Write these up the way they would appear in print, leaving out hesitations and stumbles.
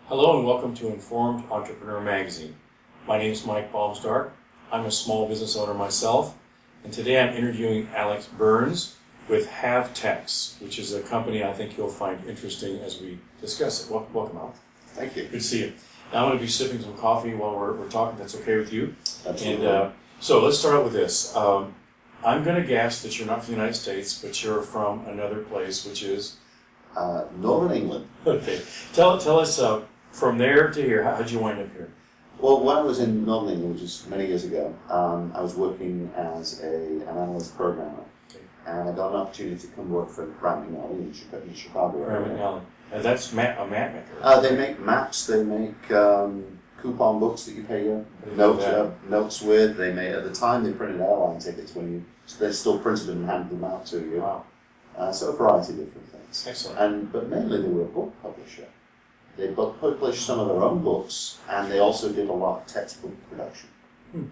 Hello and welcome to Informed Entrepreneur Magazine. My name is Mike Baumstark. I'm a small business owner myself, and today I'm interviewing Alex Burns with HaveTex, which is a company I think you'll find interesting as we discuss it. Welcome, Alex. Thank you. Good to see you. Now I'm going to be sipping some coffee while we're talking. That's okay with you? Absolutely. And so let's start out with this. I'm going to guess that you're not from the United States, but you're from another place, which is? Northern England. Okay. Tell us from there to here, how'd you wind up here? Well, when I was in Northern England, which is many years ago, I was working as an analyst programmer. Okay. And I got an opportunity to come work for Grant McNally in Chicago. Grant McNally. And that's a map maker. They make maps, they make coupon books that you pay your notes with. They made, at the time, they printed airline tickets so they still printed them and handed them out to you. Wow. So a variety of different things. Excellent. But mainly they were a book publisher. They published some of their own books, and they also did a lot of textbook production.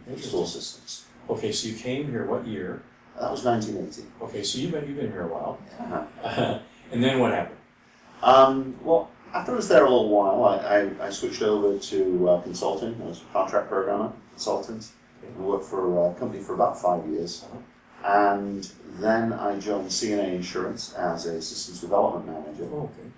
Digital systems. Okay, so you came here what year? That was 1980. Okay, so you've been here a while. Uh-huh. And then what happened? Well, after I was there a little while, I switched over to consulting. I was a contract programmer, consultant. I worked for a company for about 5 years. And then I joined CNA Insurance as a systems development manager. Oh, okay.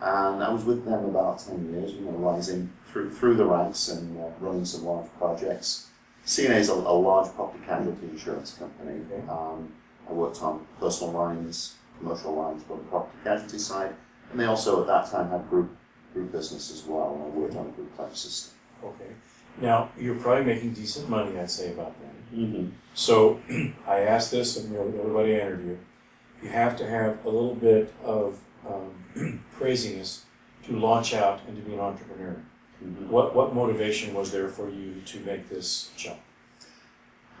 And I was with them about 10 years, rising through the ranks and running some large projects. CNA is a large property casualty insurance company. Okay. I worked on personal lines, commercial lines, on the property casualty side, and they also at that time had group business as well, and I worked on a group type system. Okay. Now, you're probably making decent money, I'd say, about that. Mm-hmm. So, I asked this of everybody I interview. You have to have a little bit of craziness to launch out and to be an entrepreneur. Mm-hmm. What motivation was there for you to make this jump?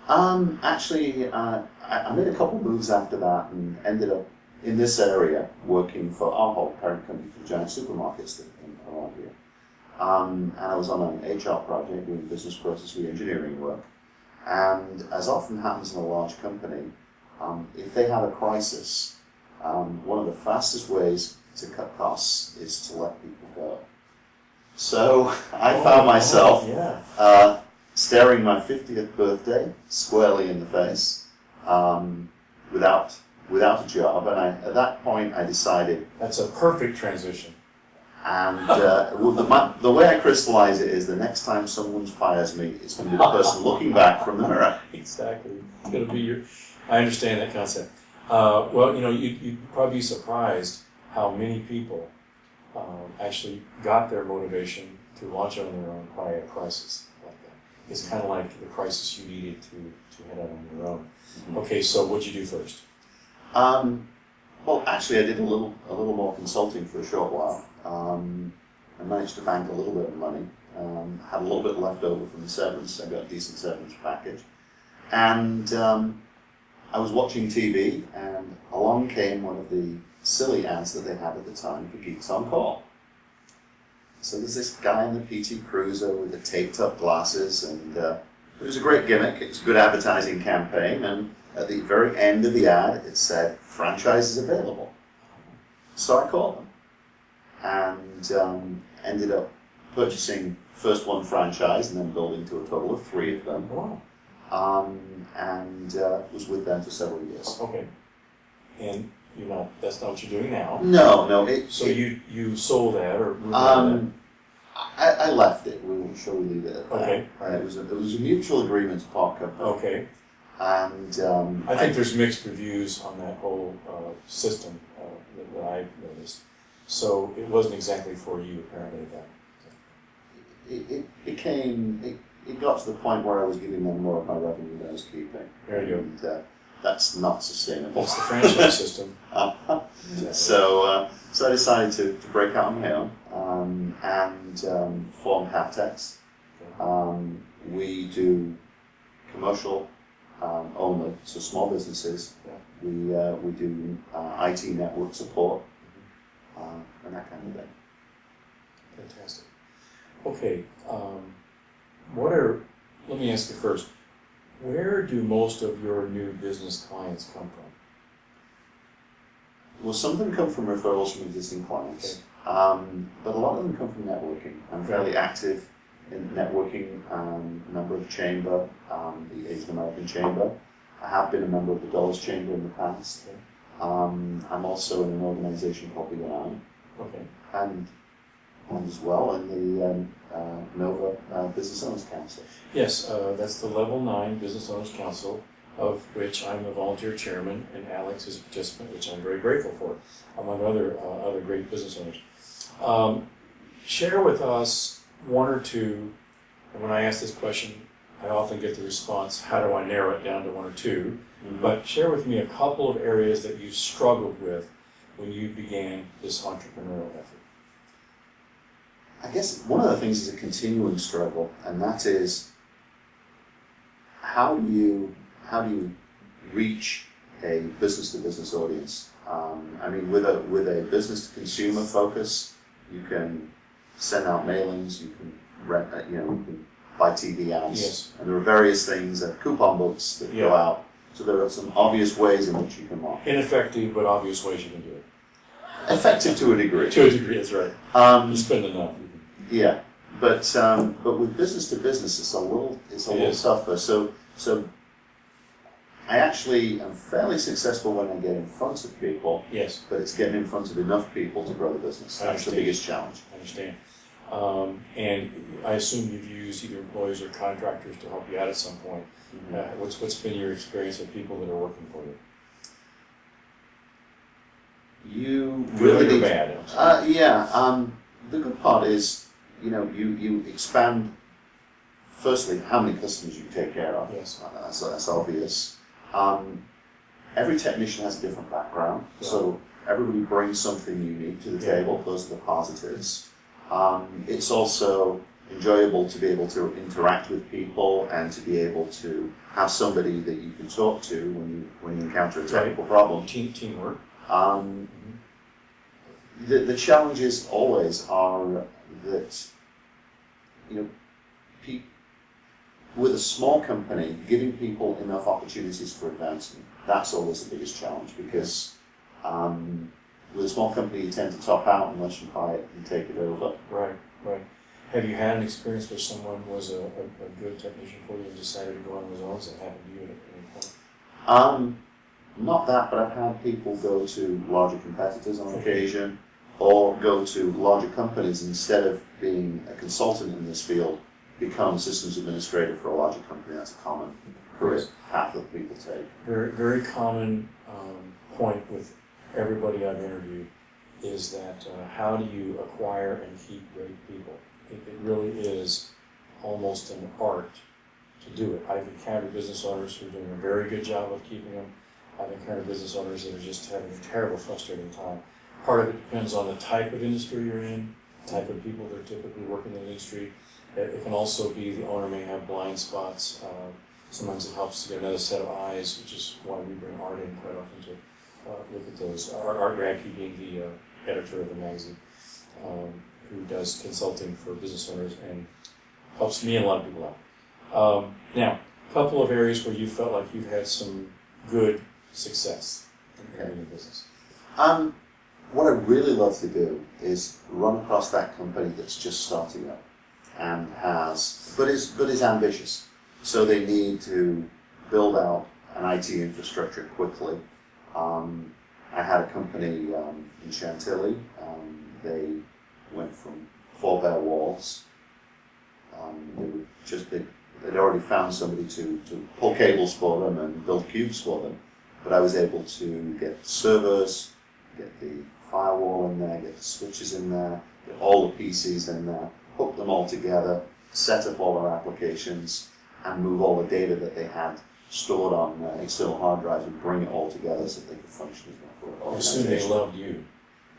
Actually, I made a couple moves after that and ended up in this area working for our whole parent company for giant supermarkets that are around here. And I was on an HR project doing business process re-engineering work. And as often happens in a large company, if they have a crisis, one of the fastest ways to cut costs is to let people go. So I found myself staring my 50th birthday squarely in the face without a job. And at that point I decided... That's a perfect transition. And the way I crystallize it is the next time someone fires me, it's going to be the person looking back from the mirror. Exactly. It's going to be I understand that concept. Well, you'd probably be surprised how many people actually got their motivation to launch on their own by a crisis like that. It's kind of like the crisis you needed to head out on your own. Mm-hmm. Okay, so what'd you do first? Well, actually, I did a little more consulting for a short while. I managed to bank a little bit of money. Had a little bit left over from the severance. I got a decent severance package. And I was watching TV, and along came one of the silly ads that they had at the time for Geeks on Call. So there's this guy in the PT Cruiser with the taped-up glasses, and it was a great gimmick. It was a good advertising campaign, and at the very end of the ad, it said, "Franchise is available." So I called them, and ended up purchasing first one franchise, and then building to a total of 3 of them. Wow. And was with them for several years. Okay. And that's not what you're doing now. No. You sold that or moved on that? I left it. Shall we leave it at that? Okay. It was a mutual agreement to part company. Okay. And I think there's mixed reviews on that whole system that I've noticed. So it wasn't exactly for you, apparently. It got to the point where I was giving them more of my revenue than I was keeping. There you go. And that's not sustainable. That's the franchise system. So I decided to break out on my own and formed HaveTex. We do commercial only, so small businesses. Yeah. We do IT network support and that kind of thing. Fantastic. Okay. Let me ask you first, where do most of your new business clients come from? Well, some of them come from referrals from existing clients. But a lot of them come from networking. I'm fairly active in networking, member of the Chamber, the Asian American Chamber. I have been a member of the Dollars Chamber in the past. Okay. I'm also in an organization called BNI, Okay. and as well in the Nova Business Owners Council. Yes, that's the Level 9 Business Owners Council, of which I'm a volunteer chairman, and Alex is a participant, which I'm very grateful for, among other great business owners. Share with us one or two, and when I ask this question, I often get the response, how do I narrow it down to one or two? Mm-hmm. But share with me a couple of areas that you struggled with when you began this entrepreneurial effort. I guess one of the things is a continuing struggle, and that is how do you reach a business-to-business audience? I mean, with a business-to-consumer focus, you can send out mailings, you can you can buy TV ads, Yes. and there are various things, coupon books that go out. So there are some obvious ways in which you can market. Ineffective, but obvious ways you can do it. Effective to a degree. To a degree, that's right. You spend enough. Yeah, but with business to business, it's a little tougher. So I actually am fairly successul when I get in front of people. Yes. But it's getting in front of enough people to grow the business. That's the biggest challenge. I understand. And I assume you've used either employees or contractors to help you out at some point. Mm-hmm. What's been your experience with people that are working for you? You Good really or bad? The good part is, you expand. Firstly, how many customers you take care of. Yes. That's obvious. Every technician has a different background, so everybody brings something unique to the table. Those are the positives. It's also enjoyable to be able to interact with people and to be able to have somebody that you can talk to when you encounter a technical problem. Teamwork. The challenges always are that, with a small company, giving people enough opportunities for advancement, that's always the biggest challenge, because with a small company you tend to top out unless you buy it and take it over. Right. Have you had an experience where someone was a good technician for you and decided to go on his own? Has that happened to you at any point? Not that, but I've had people go to larger competitors on occasion, or go to larger companies instead of being a consultant in this field, become systems administrator for a larger company. That's a common career path that people take. Very, very common point with everybody I've interviewed is that how do you acquire and keep great people? It really is almost an art to do it. I've encountered business owners who are doing a very good job of keeping them. I've encountered business owners that are just having a terrible, frustrating time. Part of it depends on the type of industry you're in, the type of people that are typically working in the industry. It can also be the owner may have blind spots. Sometimes it helps to get another set of eyes, which is why we bring Art in quite often to look at those. Art Radke being the editor of the magazine, who does consulting for business owners and helps me and a lot of people out. Now, a couple of areas where you felt like you've had some good success in your business. What I really love to do is run across that company that's just starting up and is ambitious. So they need to build out an IT infrastructure quickly. I had a company in Chantilly. They went from 4 bare walls. They'd already found somebody to pull cables for them and build cubes for them. But I was able to get servers, get the firewall in there, get the switches in there, get all the PCs in there, hook them all together, set up all our applications, and move all the data that they had stored on external hard drives and bring it all together so they could function as one organization. I assume they loved you.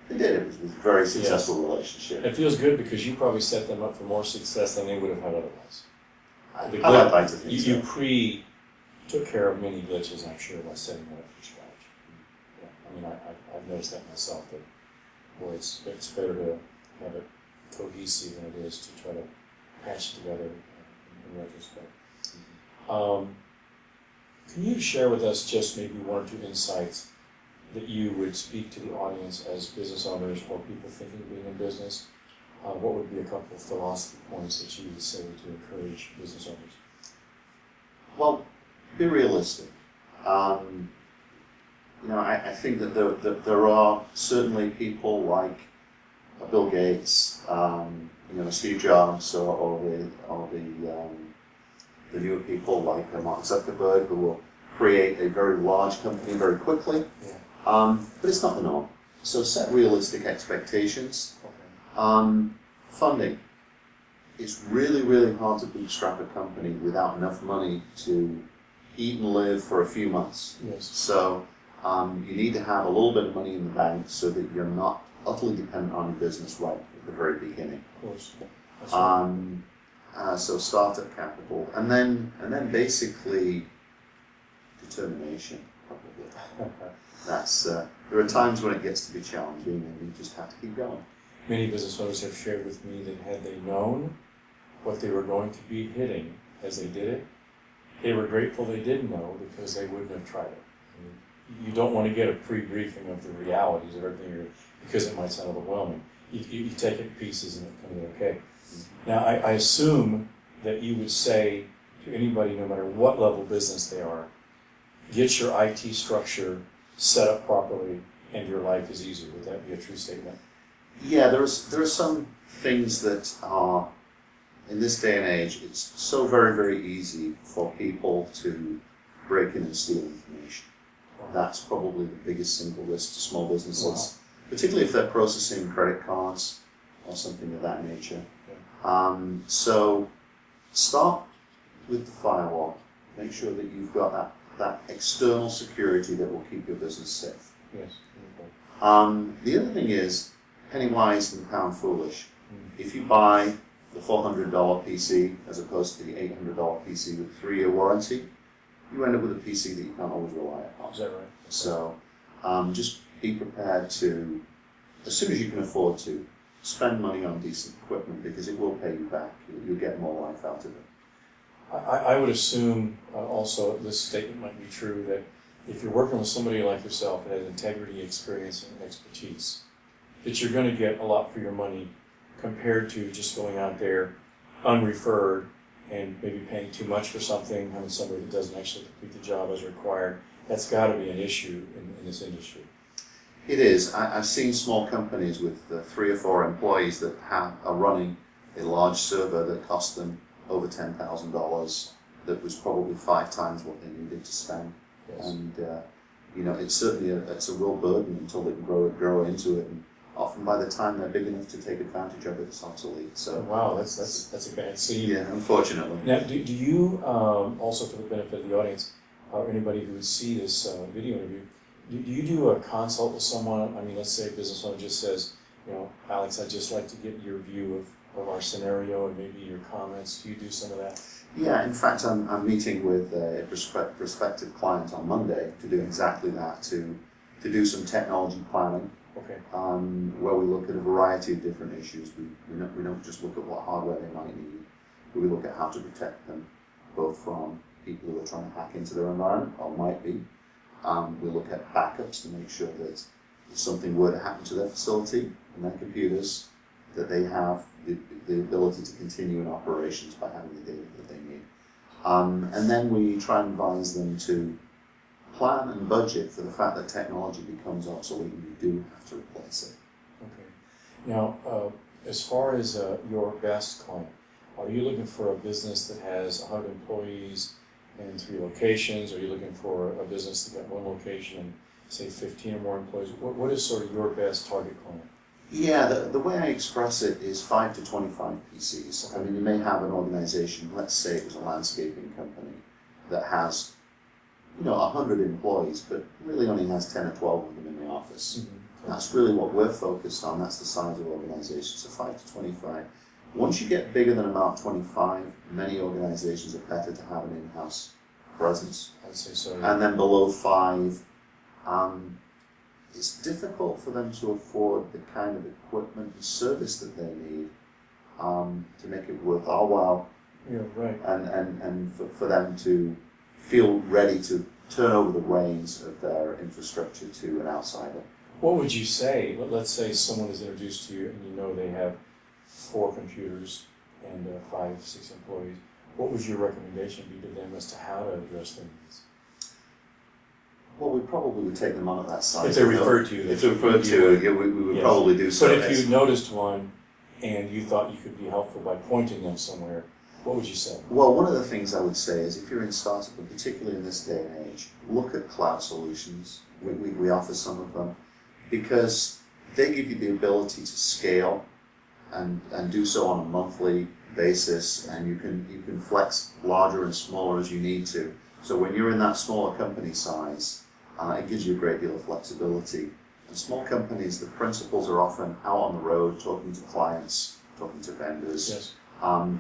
They did. It was a very successful relationship. It feels good because you probably set them up for more success than they would have had otherwise. I like to think you took care of many glitches, I'm sure, by setting it up from scratch. Yeah, I mean, I've noticed that myself, that boy, it's better to have it cohesive than it is to try to patch it together in retrospect. Can you share with us just maybe one or two insights that you would speak to the audience as business owners or people thinking of being in business, what would be a couple of philosophy points that you would say to encourage business owners? Well, be realistic. I think that there are certainly people like Bill Gates, Steve Jobs, or the newer people like Mark Zuckerberg, who will create a very large company very quickly. Yeah. But it's not the norm. So set realistic expectations. Okay. Funding. It's really, really hard to bootstrap a company without enough money to eat and live for a few months. Yes. So you need to have a little bit of money in the bank so that you're not utterly dependent on your business right at the very beginning. Of course. That's right. So startup capital, and then basically determination. Probably. That's there are times when it gets to be challenging, and you just have to keep going. Many business owners have shared with me that had they known what they were going to be hitting as they did it, they were grateful they didn't know because they wouldn't have tried it. I mean, you don't want to get a pre-briefing of the realities of everything because it might sound overwhelming. You take it in pieces and it comes okay. Now, I assume that you would say to anybody, no matter what level business they are, get your IT structure set up properly and your life is easier. Would that be a true statement? Yeah, there are some things that are, in this day and age, it's so very, very easy for people to break in and steal information. Wow. That's probably the biggest single risk to small businesses, Wow. particularly if they're processing credit cards or something of that nature. Yeah. So start with the firewall. Make sure that you've got that external security that will keep your business safe. Yes. Okay. The other thing is, penny wise and pound foolish. If you buy the $400 PC as opposed to the $800 PC with a 3-year warranty, you end up with a PC that you can't always rely upon. Is that right? So just be prepared to, as soon as you can afford to, spend money on decent equipment because it will pay you back. You'll get more life out of it. I would assume also this statement might be true that if you're working with somebody like yourself that has integrity, experience, and expertise, that you're going to get a lot for your money compared to just going out there unreferred and maybe paying too much for something, having somebody that doesn't actually complete the job as required. That's got to be an issue in this industry. It is. I've seen small companies with 3 or 4 employees that are running a large server that cost them over $10,000 that was probably 5 times what they needed to spend. Yes. And it's certainly it's a real burden until they can grow into it. And often by the time they're big enough to take advantage of it, it's obsolete. So wow, that's a bad scene. Yeah, unfortunately. Now, do you also, for the benefit of the audience or anybody who would see this video interview, do you do a consult with someone? I mean, let's say a business owner just says, Alex, I'd just like to get your view of our scenario and maybe your comments. Do you do some of that? Yeah, in fact, I'm meeting with a prospective client on Monday to do exactly that, to do some technology planning, Okay. where we look at a variety of different issues. We don't just look at what hardware they might need, but we look at how to protect them, both from people who are trying to hack into their environment, or might be. We look at backups to make sure that if something were to happen to their facility and their computers, that they have the ability to continue in operations by having the data that they need. And then we try and advise them to plan and budget for the fact that technology becomes obsolete and you do have to replace it. Okay. Now, as far as your best client, are you looking for a business that has 100 employees and 3 locations? Are you looking for a business that got 1 location and, say, 15 or more employees? What is sort of your best target client? Yeah, the way I express it is 5 to 25 PCs. I mean, you may have an organization, let's say it was a landscaping company, that has 100 employees, but really only has 10 or 12 of them in the office. Mm-hmm. That's really what we're focused on. That's the size of organizations, so 5 to 25. Once you get bigger than about 25, many organizations are better to have an in-house presence. I'd say so. Yeah. And then below 5, it's difficult for them to afford the kind of equipment and service that they need to make it worth our while. Yeah, right. And for them to feel ready to turn over the reins of their infrastructure to an outsider. What would you say? Let's say someone is introduced to you and you know they have 4 computers and 5, 6 employees. What would your recommendation be to them as to how to address their needs? Well, we probably would take them on at that size. If they're referred to you. If they're referred to, yeah, we would Yes. probably do so. But if you noticed one and you thought you could be helpful by pointing them somewhere, what would you say? Well, one of the things I would say is if you're in startup, and particularly in this day and age, look at cloud solutions. We offer some of them because they give you the ability to scale and do so on a monthly basis, and you can flex larger and smaller as you need to. So when you're in that smaller company size, it gives you a great deal of flexibility. And small companies, the principals are often out on the road talking to clients, talking to vendors. Yes.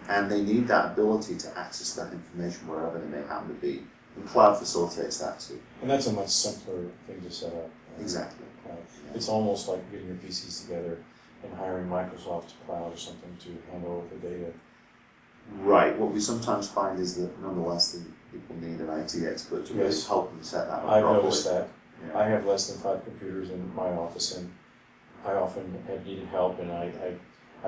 And they need that ability to access that information wherever they may happen to be. And cloud facilitates that too. And that's a much simpler thing to set up. Exactly. It's almost like getting your PCs together and hiring Microsoft Cloud or something to handle the data. Right. What we sometimes find is that nonetheless the people need an IT expert to really Yes. help them set that up I've properly. noticed that. Yeah. I have less than 5 computers in my office, and I often have needed help, and I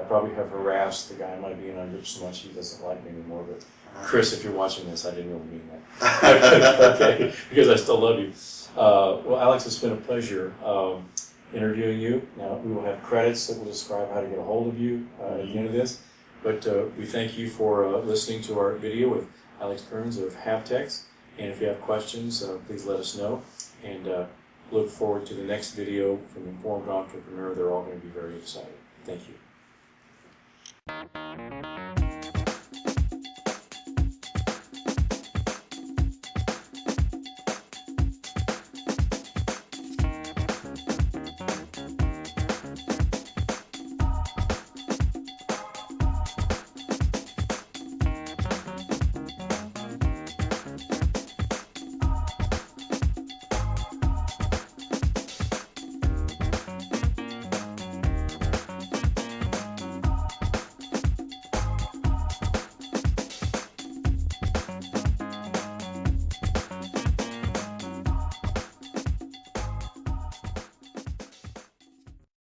probably have harassed the guy in my being under so much he doesn't like me anymore. But Chris, if you're watching this, I didn't really mean that. Okay, because I still love you. Well, Alex, it's been a pleasure interviewing you. Now, we will have credits that will describe how to get a hold of you at the end of this. But we thank you for listening to our video with Alex Burns of HaveTex. And if you have questions, please let us know. And look forward to the next video from Informed Entrepreneur. They're all going to be very excited. Thank you.